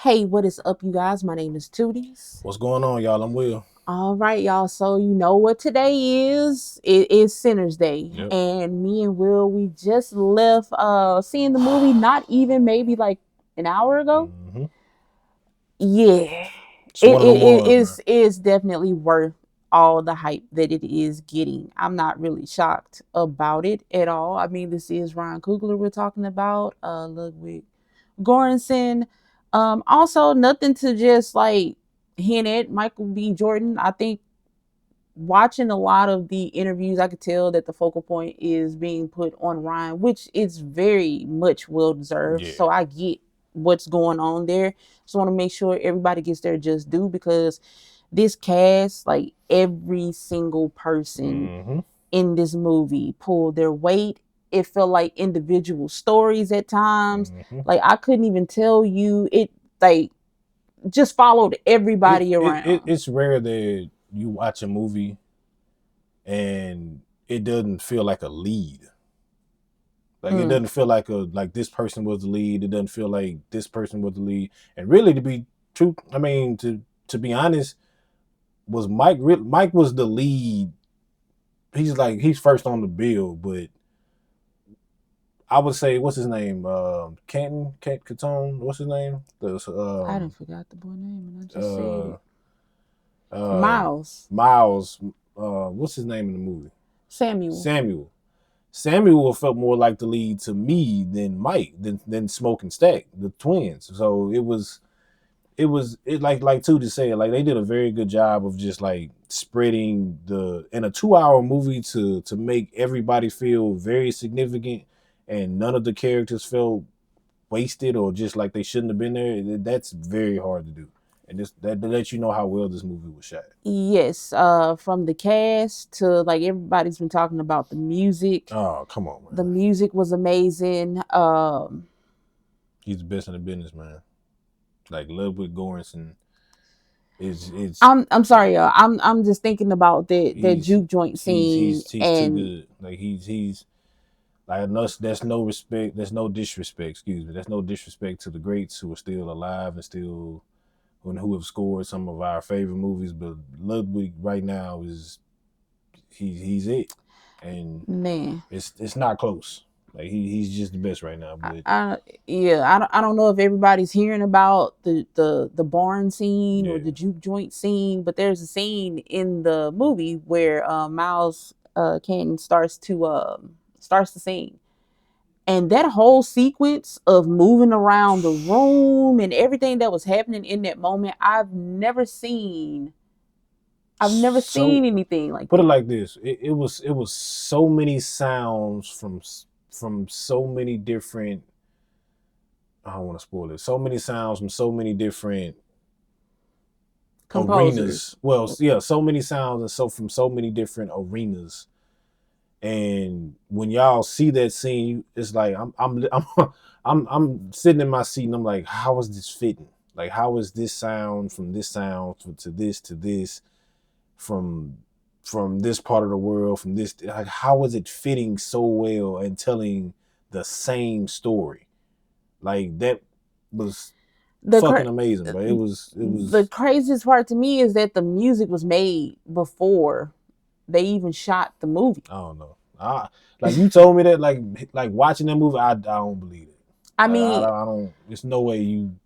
Hey, what is up, you guys? My name is Tooties. What's going on, y'all? I'm Will. All right, y'all. So you know what today is? It is Sinners Day, Yep. and me and Will we just left seeing the movie. Not even maybe like an hour ago. hmm Yeah, It's it one of them it ones, man. is definitely worth all the hype that it is getting. I'm not really shocked about it at all. I mean, this is Ryan Coogler we're talking about. Ludwig Göransson. Also, nothing to just like hint at Michael B. Jordan. I think watching a lot of the interviews, I could tell that the focal point is being put on Ryan, which is very much well deserved. Yeah. So I get what's going on there. Just want to make sure everybody gets their just due because this cast, like every single person hmm in this movie pulled their weight. It felt like individual stories at times. hmm Like I couldn't even tell you it like just followed everybody around. It's rare that you watch a movie and it doesn't feel like a lead. Like it Mm. doesn't feel like this person was the lead. It doesn't feel like this person was the lead. And really, to be true, I mean to be honest, was Mike was the lead. He's first on the bill, but I would say what's his name? Kent Catone. What's his name? I didn't forgot the boy name and I just said Uh it. um Miles. Miles. What's his name in the movie? Samuel. Samuel. Samuel felt more like the lead to me than Mike than Smoke and Stack, the twins. So it like two to say like they did a very good job of just like spreading the in a 2 hour movie to make everybody feel very significant and none of the characters felt wasted or just like they shouldn't have been there. That's very hard to do, and that lets you know how well this movie was shot. Yes, from the cast to like everybody's been talking about the music. Oh, come on, The man. music was amazing. He's the best in the business, man. Like Ludwig Göransson is I'm sorry, y'all. I'm just thinking about that he's juke joint scene he's too and good. Like he's like that's no respect. That's no disrespect. Excuse me. That's no disrespect to the greats who are still alive and still who have scored some of our favorite movies. But Ludwig right now is he's it, and man. it's not close. Like he's just the best right now. But Yeah, I don't know if everybody's hearing about the barn scene or yeah, the juke joint scene, but there's a scene in the movie where Miles Canton starts to sing, and that whole sequence of moving around the room and everything that was happening in that moment, I've never so seen anything like put it that. like this: it was so many sounds from so many different. I don't want to spoil it. So many sounds from so many different Composers. arenas. Well, yeah, so many sounds and so from so many different arenas. And when y'all see that scene, it's like I'm sitting in my seat and I'm like, how is this fitting? Like, how is this sound from this sound to this from this part of the world from this? Like, how is it fitting so well and telling the same story? Like that was The fucking cra- amazing, but it the was craziest part to me is that the music was made before they even shot the movie. I don't know. Like you told me that like watching that movie, I don't believe it. I Like mean, I don't. It's no way you.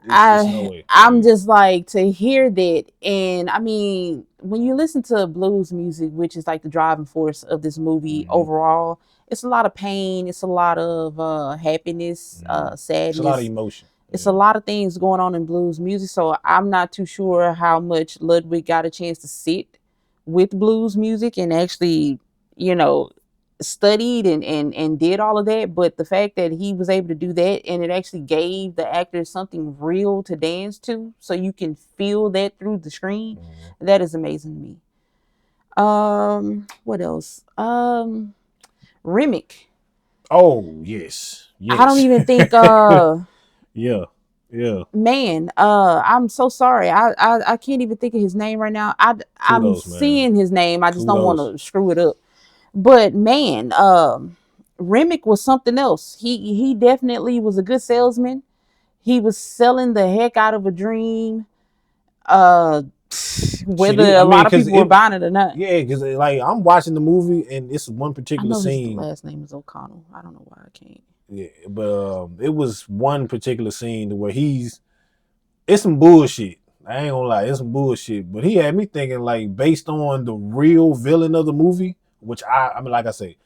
It's no I way. I'm Like just like to hear that, and I mean, when you listen to blues music, which is like the driving force of this movie mm-hmm, overall, it's a lot of pain, it's a lot of happiness, mm-hmm. It's a lot of sadness. emotion. It's a Yeah. lot of things going on in blues music, so I'm not too sure how much Ludwig got a chance to sit with blues music and actually, you know, studied and did all of that. But the fact that he was able to do that and it actually gave the actors something real to dance to, so you can feel that through the screen, Mm-hmm. that is amazing to me. What else? Remick. Oh yes, I don't yes. even think Yeah, yeah. man, I'm so sorry. I can't even think of his name right now. I'm Kudos, man. seeing his name. I just don't want Kudos. to screw it up. But man, Remick was something else. He definitely was a good salesman. He was selling the heck out of a dream. Uh, Shit, whether I a mean, lot of cause people were it, buying it or not. yeah, cause like I'm watching the movie and it's one I particular know his scene. last name is O'Connell. I don't know why I can't. Yeah, but it was one particular scene where it's some bullshit. I ain't gonna lie, it's some bullshit. But he had me thinking like based on the real villain of the movie, which I mean, like I say,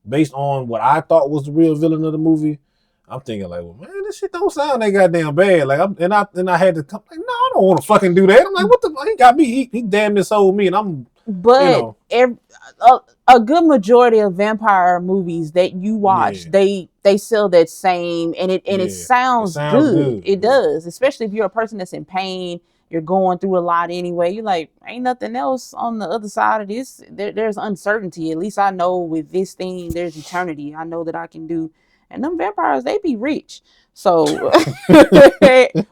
based on what I thought was the real villain of the movie, I'm thinking like, well, man, this shit don't sound that goddamn bad. Like, I had to come like, no, I don't want to fucking do that. I'm like, what the fuck? He got me. He damn near sold me, and I'm, you But know, a good majority of vampire movies that you watch, yeah, they sell that same, and it yeah. It sounds sounds good. good. It Yeah. does, especially if you're a person that's in pain. You're going through a lot anyway. You're like, ain't nothing else on the other side of this. There's uncertainty. At least I know with this thing, there's eternity. I know that I can do. And them vampires, they be rich. So,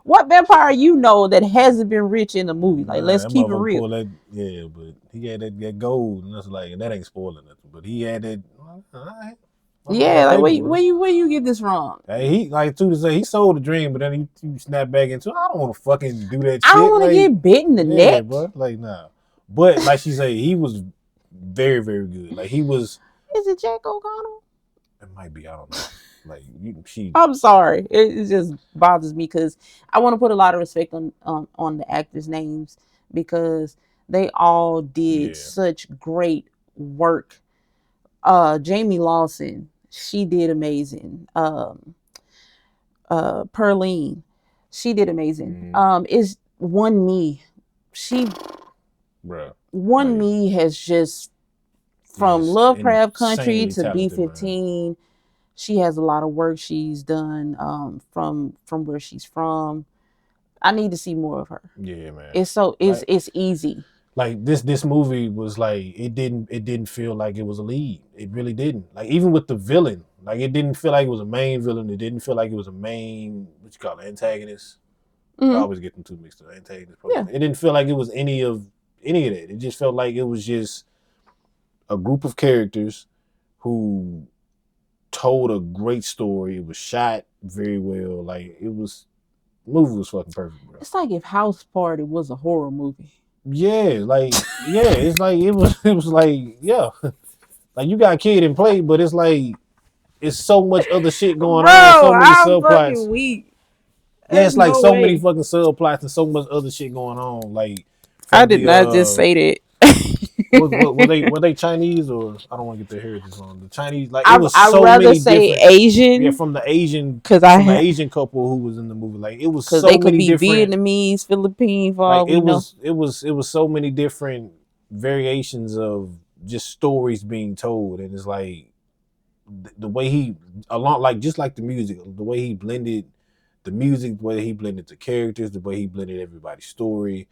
what vampire you know that hasn't been rich in the movie? Like, Man, let's that keep it motherfucker real. pulled that, yeah, but he had that gold, and that's like, and that ain't spoiling nothing. But he had that. All right, Yeah, motherfucking like paper, bro. where you get this wrong? Hey, he like too to say he sold the dream, but then he snapped back into. I don't want to fucking do that I don't shit. want to Like, get bit in the yeah, neck. bro. Like, nah. But like she say, he was very, very good. Like he was. Is it Jack O'Connell? It might be. I don't know. Like she. I'm sorry. It just bothers me because I want to put a lot of respect on the actors' names because they all did Yeah, such great work. Jamie Lawson, she did amazing. Perline, she did amazing. mm, Is One Me, she bro. One Like Me has just he's from just Lovecraft Country insanely to talented, man. B-15. She has a lot of work she's done from where she's from. I need to see more of her. Yeah, man. It's so Like it's easy. like this movie was like it didn't feel like it was a lead. It really didn't. Like even with the villain, like it didn't feel like it was a main villain. It didn't feel like it was a main what you call it, antagonist. I Hmm. always get them two mixed up. Antagonist. Yeah. It didn't feel like it was any of that. It just felt like it was just a group of characters who told a great story. It was shot very well. Like it was the movie was fucking perfect, bro. It's like if House Party was a horror movie. Yeah, like yeah, it's like it was like yeah. Like you got Kid and Play, but it's like it's so much other shit going on, Bro, so many I'm subplots. fucking weak. Yeah, There's it's like no so many way. fucking subplots and so much other shit going on. Like I from did the not just say what that. were they Chinese or I don't want to get their heritage wrong. The Chinese like it I was I so rather many say different yeah Asian because from the Asian couple who was in the movie. Like it was because so they could many be different Vietnamese, Philippine, for like all we know. it was so many different variations of just stories being told and it's like the way he along like just like the music, the way he blended the music, the way he blended the characters, the way he blended everybody's story.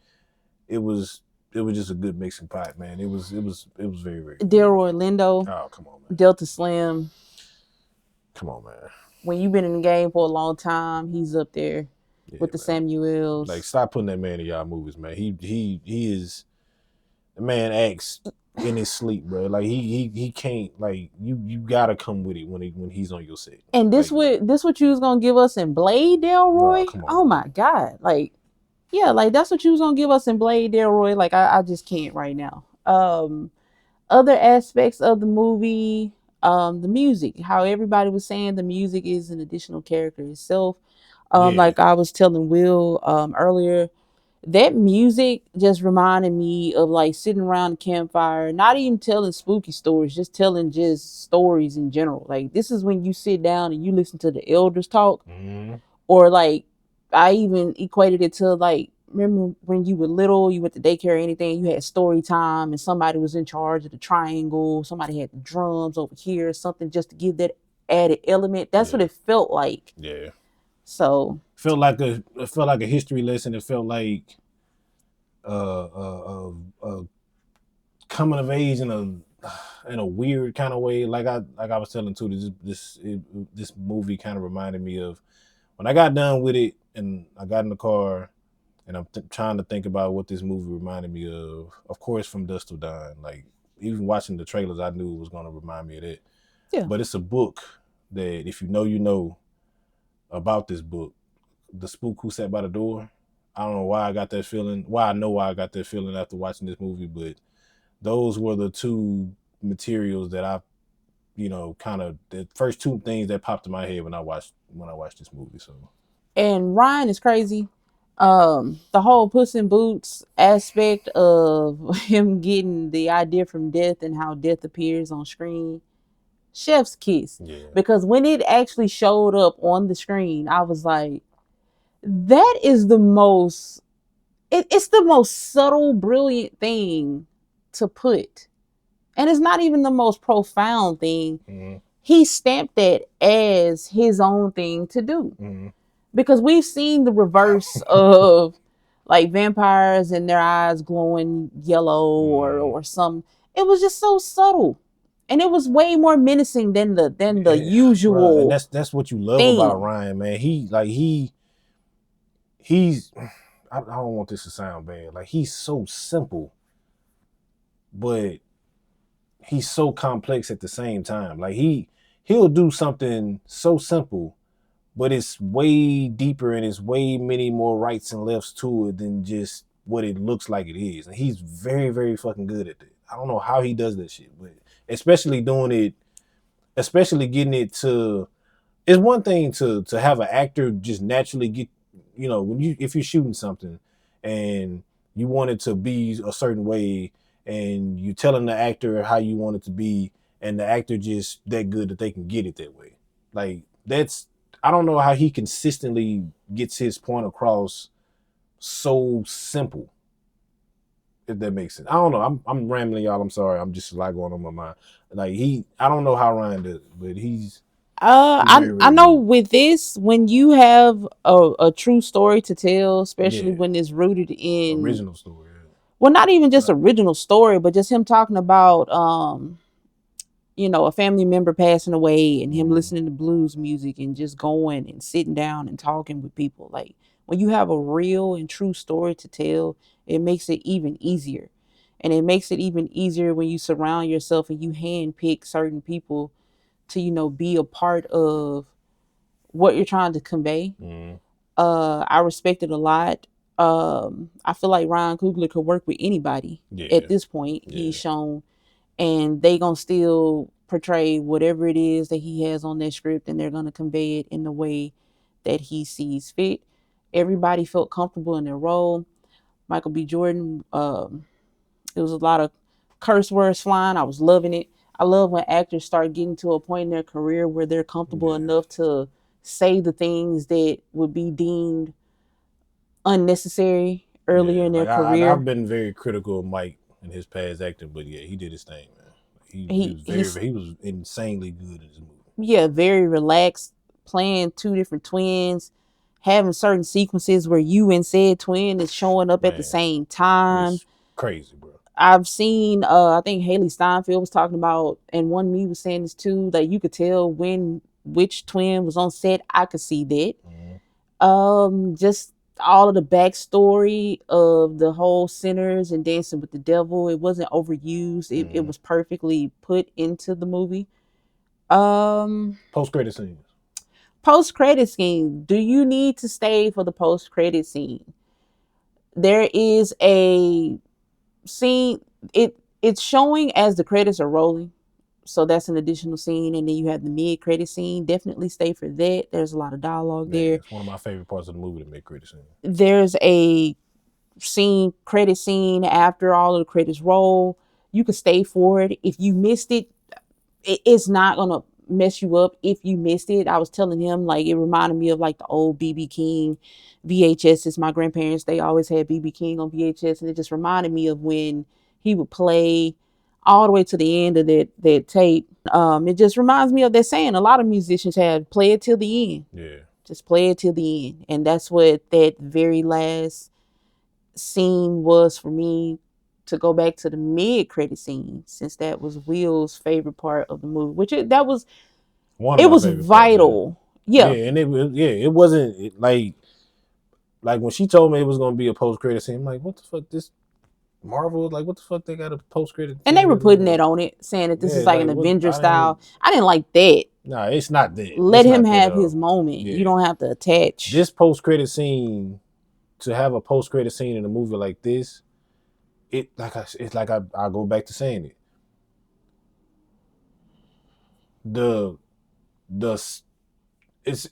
It was it was just a good mixing pot, man. It was very very good, man. Delroy Lindo, Oh come on, man. Delta Slim. Come on, man. When you've been in the game for a long time, he's up there Yeah, with the man. Like Samuels. stop putting that man in y'all movies, man. He is the man acts in his sleep, bro. Like he can't like you gotta come with it when he's on your set. And Like, this what you was gonna give us in Blade, bro, Delroy? come on, Oh man. my god! Like, yeah, like that's what you was gonna give us in Blade, Delroy. Like, I just can't right now. Other aspects of the movie, the music, how everybody was saying the music is an additional character itself. Yeah. Like I was telling Will earlier, that music just reminded me of like sitting around the campfire, not even telling spooky stories, just telling just stories in general. Like this is when you sit down and you listen to the elders talk, Mm-hmm. or like I even equated it to like remember when you were little, you went to daycare or anything, you had story time and somebody was in charge of the triangle, somebody had the drums over here, something just to give that added element. That's what Yeah. it felt like. Yeah. So It felt like a history lesson. It felt like coming of age in a weird kind of way. Like I was telling too, this movie kind of reminded me of when I got done with it and I got in the car and I'm trying to think about what this movie reminded me of. Of course, from Dust Till Dawn. Like even watching the trailers, I knew it was going to remind me of that. yeah. But it's a book that if you know, you know about this book. The Spook Who Sat by the Door. I don't know why I got that feeling. Why I know why I got that feeling after watching this movie, but those were the two materials that I, kind of the first two things that popped in my head when I watched this movie. So And Ryan is crazy. The whole Puss in Boots aspect of him getting the idea from death and how death appears on screen, chef's kiss. yeah, Because when it actually showed up on the screen, I was like, that is the most, it's the most subtle, brilliant thing to put. And it's not even the most profound thing. mm-hmm. He stamped that as his own thing to do. Mm-hmm. Because we've seen the reverse of like vampires and their eyes glowing yellow Mm-hmm. or some. It was just so subtle, and it was way more menacing than the Bro, and usual that's what you love about thing. Ryan, man. He's I don't want this to sound bad. Like he's so simple, but he's so complex at the same time. Like he'll do something so simple, but it's way deeper and it's way many more rights and lefts to it than just what it looks like it is. And he's very, very fucking good at it. I don't know how he does that shit, but especially doing it, especially getting it to. It's one thing to have an actor just naturally get, when if you're shooting something and you want it to be a certain way and you telling the actor how you want it to be and the actor just that good that they can get it that way. Like that's I don't know how he consistently gets his point across so simple. If that makes sense, I don't know. I'm rambling, y'all. I'm sorry. I'm just a lot going on my mind. Like I don't know how Ryan does it, but he's very, I very know good. with this, when you have a true story to tell, especially Yeah, when it's rooted in, original story. well, not even just Yeah. original story, but just him talking about a family member passing away and him Mm, listening to blues music and just going and sitting down and talking with people. Like when you have a real and true story to tell, it makes it even easier. And it makes it even easier when you surround yourself and you handpick certain people to, be a part of what you're trying to convey. mm, I respect it a lot. I feel like Ryan Coogler could work with anybody at yeah, this point. He's yeah, shown, and they gonna still portray whatever it is that he has on that script, and they're gonna convey it in the way that he sees fit. Everybody felt comfortable in their role. Michael B. Jordan, it was a lot of curse words flying. I was loving it. I love when actors start getting to a point in their career where they're comfortable yeah, enough to say the things that would be deemed unnecessary earlier yeah. in their Like I've career. been very critical of Mike and his past acting, but yeah, he did his thing, man. He He was he's he was insanely good in this movie. Yeah, very relaxed, playing two different twins, having certain sequences where you and said twin is showing up at the Man, same it time. was crazy, bro. I've seen I think Haley Steinfeld was talking about, and one me was saying this too, that you could tell when which twin was on set. I could see that. Mm, Just all of the backstory of the whole sinners and dancing with the devil, it wasn't overused. It mm. was perfectly put into the movie. Um Post credit scenes. Post credit scene. Do you need to stay for the post credit scene? There is a scene. It's showing as the credits are rolling, so that's an additional scene, and then you have the mid credit scene. Definitely stay for that. There's a lot of dialogue Yeah, there. it's one of my favorite parts of the movie, the mid credit scene. There's a credit scene after all of the credits roll. You can stay for it. If you missed it, it's not gonna mess you up if you missed it. I was telling him, like, it reminded me of like the old BB King VHSs. My grandparents, they always had BB King on VHS, and it just reminded me of when he would play all the way to the end of that tape. It just reminds me of that saying a lot of musicians have: play it till the end. Yeah. Just play it till the end. And that's what that very last scene was for me, to go back to the mid credit scene, since that was Will's favorite part of the movie, which One of it my was favorite parts, yeah. vital. Yeah, Yeah. and it wasn't like when she told me it was gonna be a post credit scene, I'm like, what the fuck this Marvel, like what the fuck they got a post credit And they scene were that's gonna putting be. that on it, saying that this is Yeah, like like an what Avenger I style. didn't I didn't like that. Nah, it's not that. Let It's him not that have at all. his moment. You Yeah. don't have to attach. This post-credit scene, to have a post-credit scene in a movie like this, I go back to saying it. The the it's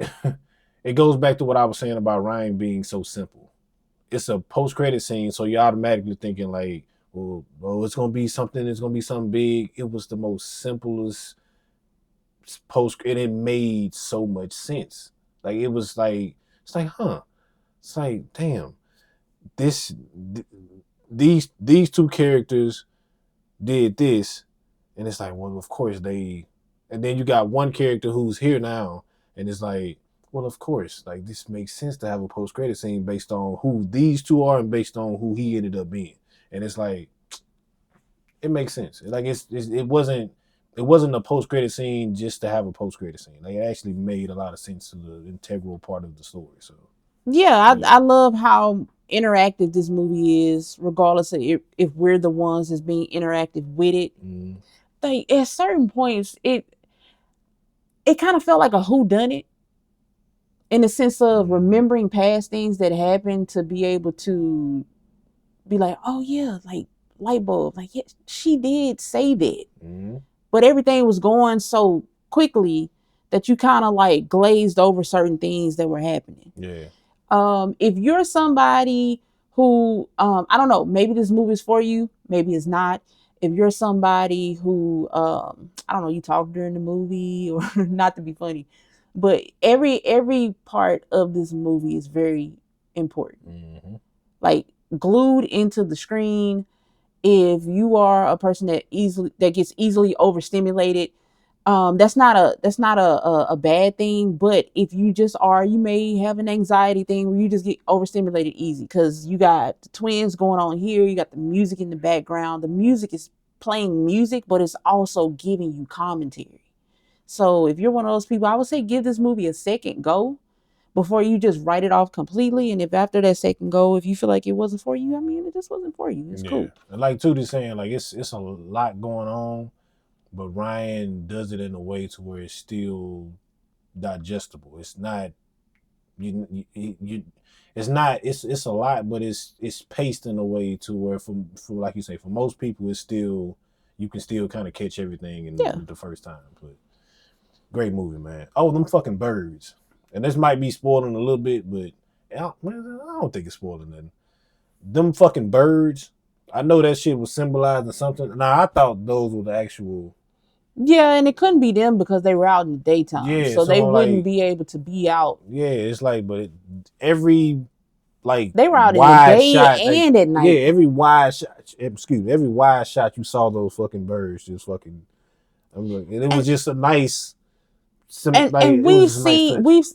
it goes back to what I was saying about Ryan being so simple. It's a post-credit scene, so you're automatically thinking like, well, it's gonna be something. It's gonna be something big. It was the most simplest post, and it made so much sense. Like it was like it's like, huh? It's like, damn, this these two characters did this, and it's like, well, of course they, and then you got one character who's here now, and it's like, well, of course, like this makes sense to have a post credit scene based on who these two are and based on who he ended up being, and it's like it makes sense. Like it wasn't a post credit scene just to have a post credit scene. Like it actually made a lot of sense to the integral part of the story. So Yeah, yeah. I love how interactive this movie is, regardless of if we're the ones that's being interactive with it. Mm. Like at certain points, it kind of felt like a who done it in the sense of Mm. remembering past things that happened to be able to be like, oh yeah, like light bulb, like yeah, she did say that, Mm. but everything was going so quickly that you kind of like glazed over certain things that were happening. Yeah. If you're somebody who, I don't know, maybe this movie is for you, maybe it's not. If you're somebody who, I don't know, you talk during the movie or not to be funny, but every part of this movie is very important. Mm-hmm. Like glued into the screen. If you are a person that gets easily overstimulated, that's not a bad thing. But if you just are, you may have an anxiety thing where you just get overstimulated easy because you got the twins going on here, you got the music in the background. The music is playing music, but it's also giving you commentary. So if you're one of those people, I would say give this movie a second go before you just write it off completely. And if after that second go, if you feel like it wasn't for you, I mean, it just wasn't for you. It's Yeah, cool. and like Tootie's saying, like it's a lot going on, but Ryan does it in a way to where it's still digestible. It's not you it's not it's a lot, but it's paced in a way to where for like you say, for most people it's still, you can still kind of catch everything Yeah. in the first time. But great movie, man. Oh, them fucking birds. And this might be spoiling a little bit, but I don't think it's spoiling nothing. Them fucking birds. I know that shit was symbolizing something. Nah, I thought those were the actual. Yeah, and it couldn't be them because they were out in the daytime. Yeah, So so they I'm wouldn't like, be able to be out. yeah, it's like, but every like They were out in the wide day shot, like and at yeah, night. every wide shot. Excuse me, every wide shot you saw those fucking birds just fucking. I'm like, and it And was just a nice, like and it was just a nice touch. we've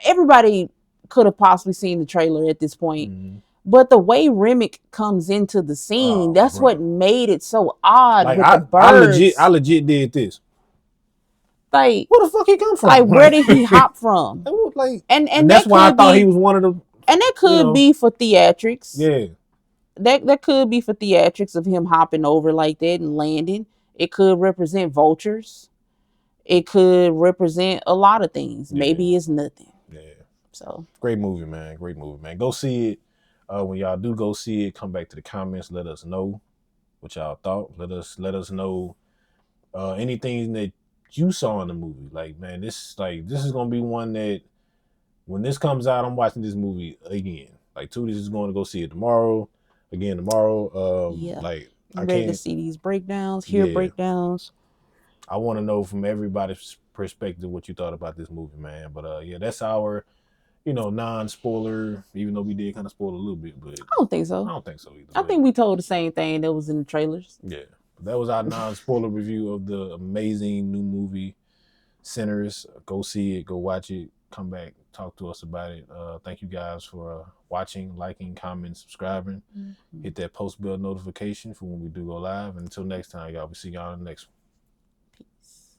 everybody could have possibly seen the trailer at this point. Mm-hmm. But the way Remick comes into the scene, Oh, that's what bro. made it so odd Like with the I birds. legit did this. Like Where the fuck he come like from? where Like, did he hop from? like, and And that's that why I could thought he be was one of the, and that you could know, be for theatrics. yeah, That could be for theatrics of him hopping over like that and landing. It could represent vultures. It could represent a lot of things. yeah, Maybe it's nothing. yeah. So Great movie, man. Great movie, man. Go see it. When y'all do go see it, come back to the comments. Let us know what y'all thought. Let us know anything that you saw in the movie. Like, man, this is gonna be one that when this comes out, I'm watching this movie again. Like, Tooties is going to go see it tomorrow. Again tomorrow. yeah, Like, I I'm ready to can't. see these breakdowns, hear Yeah, breakdowns. I want to know from everybody's perspective what you thought about this movie, man. But yeah, that's our non-spoiler. Even though we did kind of spoil a little bit, but I don't think I so. don't think so either. I But think we told the same thing that was in the trailers. yeah, that was our non-spoiler review of the amazing new movie Sinners. Go see it. Go watch it. Come back. Talk to us about it. Thank you guys for watching, liking, commenting, subscribing. Mm-hmm. Hit that post bell notification for when we do go live. And until next time, y'all. We'll see y'all in the next one. Peace.